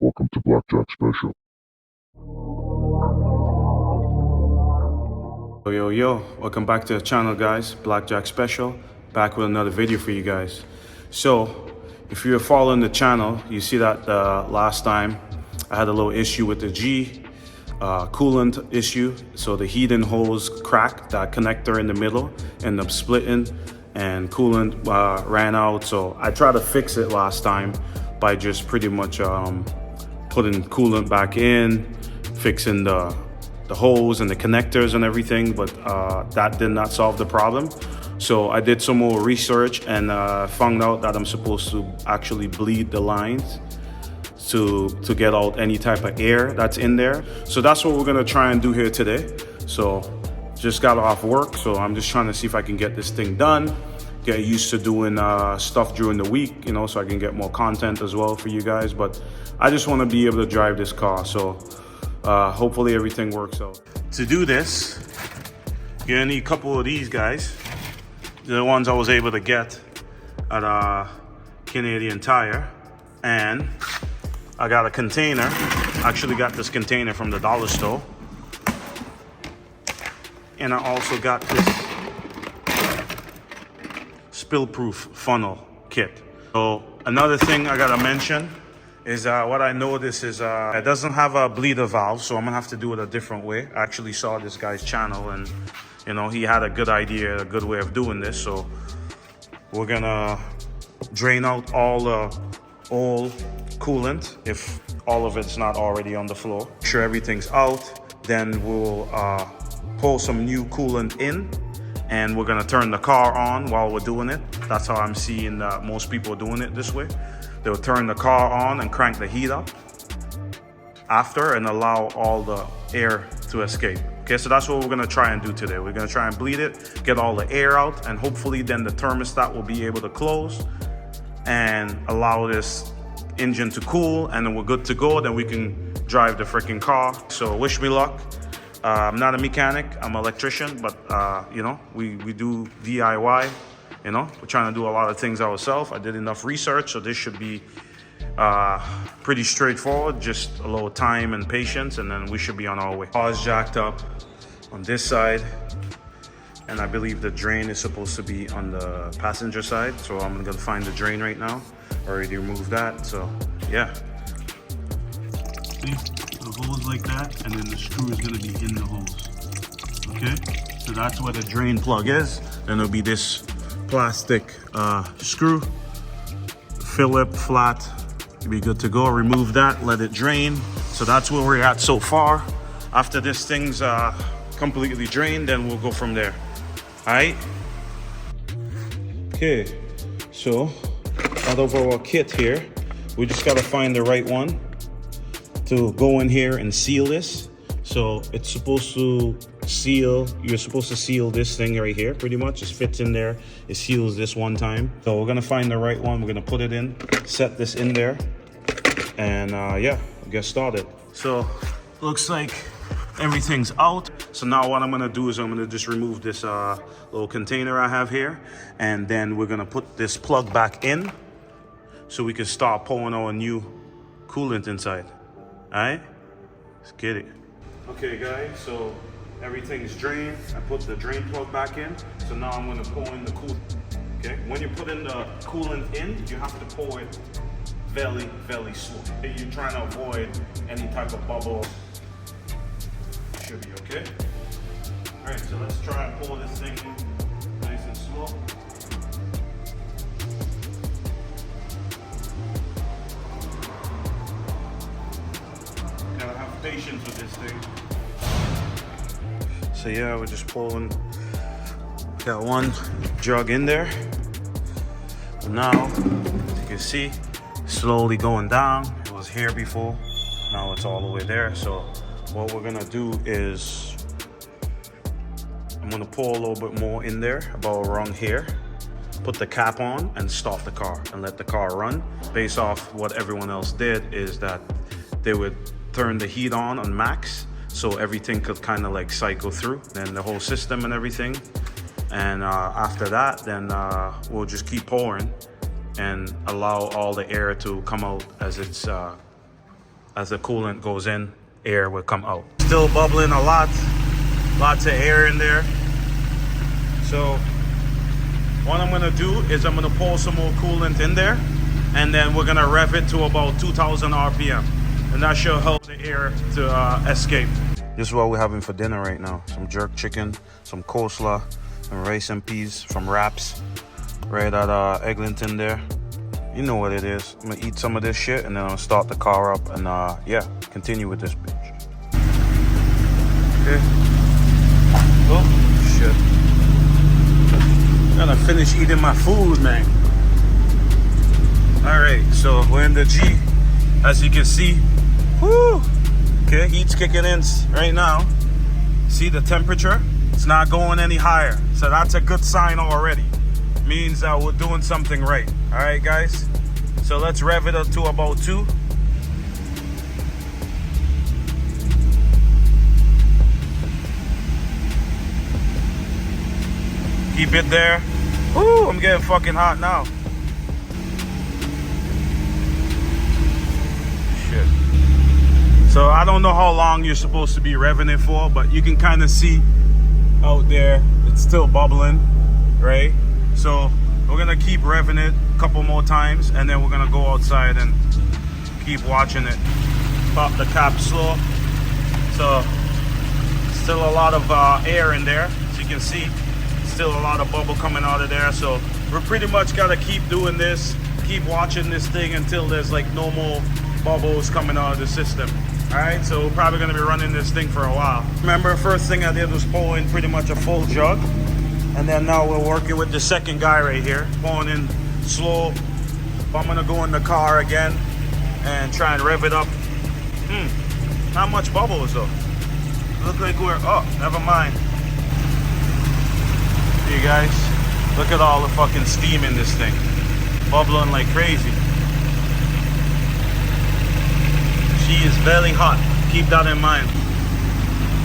Welcome to Blackjack Special. Yo, welcome back to the channel, guys. Blackjack Special, back with another video for you guys. So, if you're following the channel, you see that last time I had a little issue with the coolant issue. So the heating hose cracked, that connector in the middle ended up splitting and coolant ran out. So I tried to fix it last time by just pretty much putting coolant back in, fixing the hose and the connectors and everything, but that did not solve the problem. So I did some more research and found out that I'm supposed to actually bleed the lines to get out any type of air that's in there. So that's what we're gonna try and do here today. So just got off work, so I'm just trying to see if I can get this thing done, get used to doing stuff during the week, you know, so I can get more content as well for you guys. But I just want to be able to drive this car, so hopefully everything works out. To do this, you're gonna need a couple of these guys. They're the ones I was able to get at Canadian Tire, and I got a container. Actually got this container from the dollar store, and I also got this spill-proof funnel kit. So another thing I gotta mention is what I noticed is it doesn't have a bleeder valve, so I'm gonna have to do it a different way. I actually saw this guy's channel, and you know, he had a good idea, a good way of doing this. So we're gonna drain out all the old coolant, if all of it's not already on the floor. Make sure everything's out, then we'll pour some new coolant in, and we're gonna turn the car on while we're doing it. That's how I'm seeing most people doing it this way. They'll turn the car on and crank the heat up after and allow all the air to escape. Okay, so that's what we're gonna try and do today. We're gonna try and bleed it, get all the air out, and hopefully then the thermostat will be able to close and allow this engine to cool, and then we're good to go. Then we can drive the freaking car. So wish me luck. I'm not a mechanic, I'm an electrician, but you know, we do DIY. You know, we're trying to do a lot of things ourselves. I did enough research, so this should be pretty straightforward. Just a little time and patience, and then we should be on our way. Car's jacked up on this side, and I believe the drain is supposed to be on the passenger side. So I'm gonna find the drain right now. Already removed that, so yeah. See, the hose like that, and then the screw is gonna be in the hose. Okay, so that's where the drain plug is. Then it'll be this plastic screw, Phillip flat. You'll be good to go. Remove that, let it drain. So that's where we're at so far. After this thing's completely drained, then we'll go from there. All right. Okay, so out of our kit here, we just gotta find the right one to go in here and seal this. So it's supposed to seal, you're supposed to seal this thing right here, pretty much. It fits in there, it seals this one time. So we're gonna find the right one, we're gonna put it in, set this in there, and yeah, get started. So looks like everything's out. So now what I'm gonna do is I'm gonna just remove this little container I have here, and then we're gonna put this plug back in so we can start pouring our new coolant inside. All right, let's get it. Okay guys, so everything's drained. I put the drain plug back in. So now I'm gonna pour in the coolant. Okay, when you put in the coolant in, you have to pour it very, very slow. You're trying to avoid any type of bubble. Should be okay. All right, so let's try and pour this thing in nice and slow. Gotta have patience with this thing. So yeah, we're just pouring. Got one jug in there. And now, as you can see, slowly going down. It was here before. Now it's all the way there. So what we're gonna do is I'm gonna pour a little bit more in there, about around here. Put the cap on and start the car and let the car run. Based off what everyone else did is that they would turn the heat on max, so everything could kind of like cycle through, then the whole system and everything. And after that, then we'll just keep pouring and allow all the air to come out as it's as the coolant goes in, air will come out. Still bubbling a lot, lots of air in there. So what I'm gonna do is I'm gonna pour some more coolant in there, and then we're gonna rev it to about 2,000 RPM, and that should help the air to escape. This is what we're having for dinner right now. Some jerk chicken, some coleslaw, and rice and peas from Wraps right at Eglinton there. You know what it is. I'm gonna eat some of this shit and then I'm gonna start the car up and yeah, continue with this bitch. Okay. Oh shit. I'm gonna finish eating my food, man. Alright, so we're in the G. As you can see. Whoo! Okay, heat's kicking in right now. See the temperature? It's not going any higher. So that's a good sign already. Means that we're doing something right. All right, guys. So let's rev it up to about 2. Keep it there. Ooh, I'm getting fucking hot now. Shit. So I don't know how long you're supposed to be revving it for, but you can kind of see out there, it's still bubbling, right? So we're gonna keep revving it a couple more times, and then we're gonna go outside and keep watching it. Pop the cap slow. So still a lot of air in there, as you can see. Still a lot of bubble coming out of there. So we're pretty much gotta keep doing this, keep watching this thing until there's like no more bubbles coming out of the system. All right, so we're probably gonna be running this thing for a while. Remember, first thing I did was pour in pretty much a full jug. And then now we're working with the second guy right here, pouring in slow. I'm gonna go in the car again and try and rev it up. Not much bubbles though. Look like we're, oh, never mind. You guys, look at all the fucking steam in this thing. Bubbling like crazy. She is very hot, keep that in mind.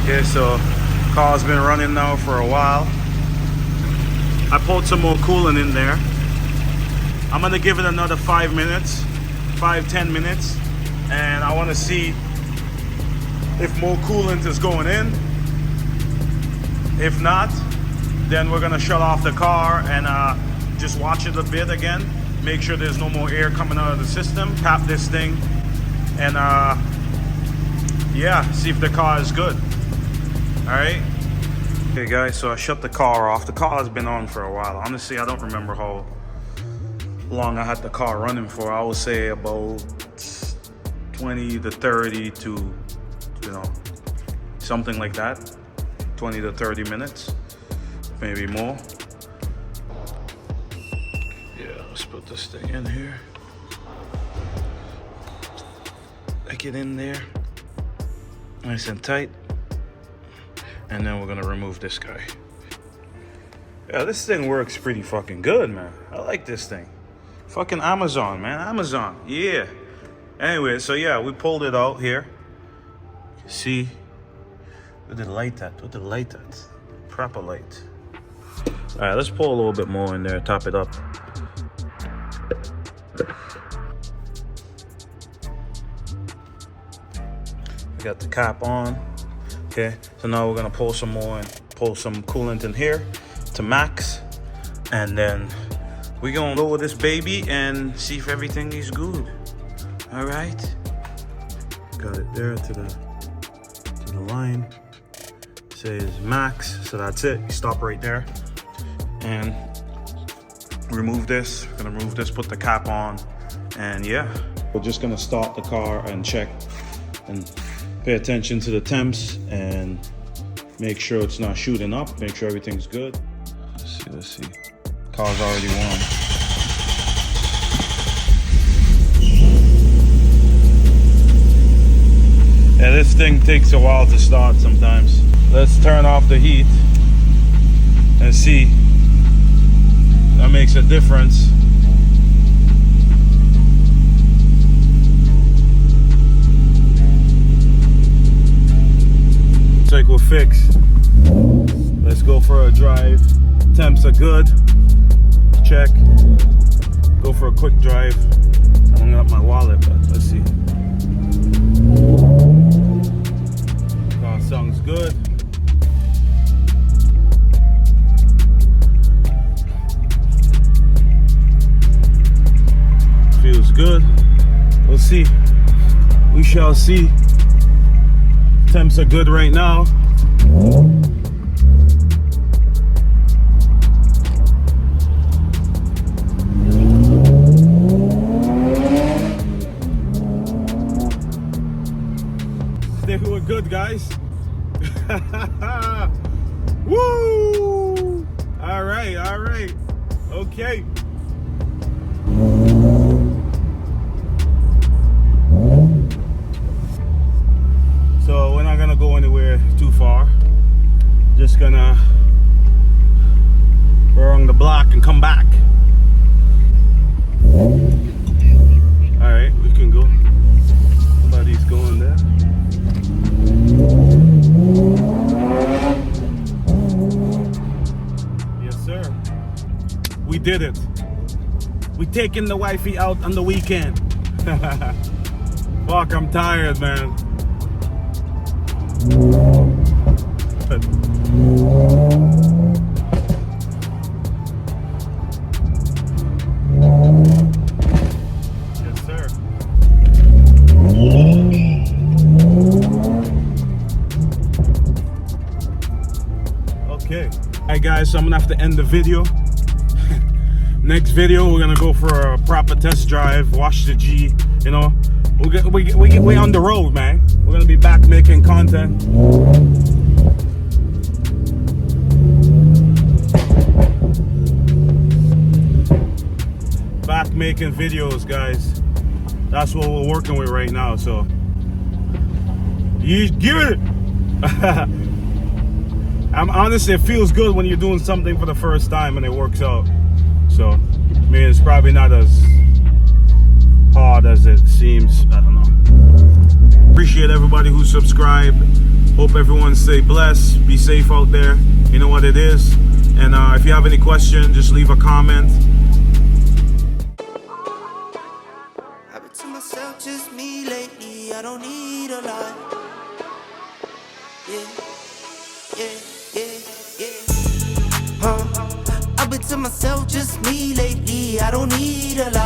Okay, so car's been running now for a while. I poured some more coolant in there. I'm gonna give it another 5 minutes, 5-10 minutes, and I wanna see if more coolant is going in. If not, then we're gonna shut off the car and just watch it a bit again. Make sure there's no more air coming out of the system. Tap this thing and yeah, see if the car is good. All right. Okay guys, so I shut the car off. The car has been on for a while. Honestly, I don't remember how long I had the car running for. I would say about 20 to 30 to, you know, something like that. 20 to 30 minutes, maybe more. Yeah, let's put this thing in here. Make it in there, nice and tight. And then we're gonna remove this guy. Yeah, this thing works pretty fucking good, man. I like this thing. Fucking Amazon, man. Amazon, yeah. Anyway, so yeah, we pulled it out here. See, where the light at? Where the light at? Proper light. All right, let's pull a little bit more in there, top it up. We got the cap on. Okay, so now we're gonna pull some more and pull some coolant in here to max, and then we're gonna lower this baby and see if everything is good. All right, got it there to the line. It says max, so that's it. You stop right there and remove this. We're gonna remove this, put the cap on, and yeah, we're just gonna start the car and check and pay attention to the temps and make sure it's not shooting up, make sure everything's good. Let's see. Car's already warm. Yeah, this thing takes a while to start sometimes. Let's turn off the heat and see. That makes a difference. Like we're fixed. Let's go for a drive. Temps are good. Check. Go for a quick drive. I don't got my wallet, but let's see. see. We shall see. Temps are good right now. They were good, guys. Woo! All right. Okay. So we're not gonna go anywhere too far. Just gonna go around the block and come back. All right, we can go. Somebody's going there. Yes, sir. We did it. We taking the wifey out on the weekend. Fuck, I'm tired, man. Yes, sir. Okay. Alright, guys, so I'm gonna have to end the video. Next video, we're gonna go for a proper test drive, wash the G, you know. We on the road, man. We're gonna be back making content. Back making videos, guys. That's what we're working with right now, so you give it. Honestly, it feels good when you're doing something for the first time and it works out. So, I mean, it's probably not as hard as it seems. I don't know. Appreciate everybody who subscribed. Hope everyone stay blessed. Be safe out there. You know what it is. And if you have any questions, just leave a comment. I've been to myself, just me lately. I don't need a lot. Yeah. I've been to myself, just me lately. I don't need a lot.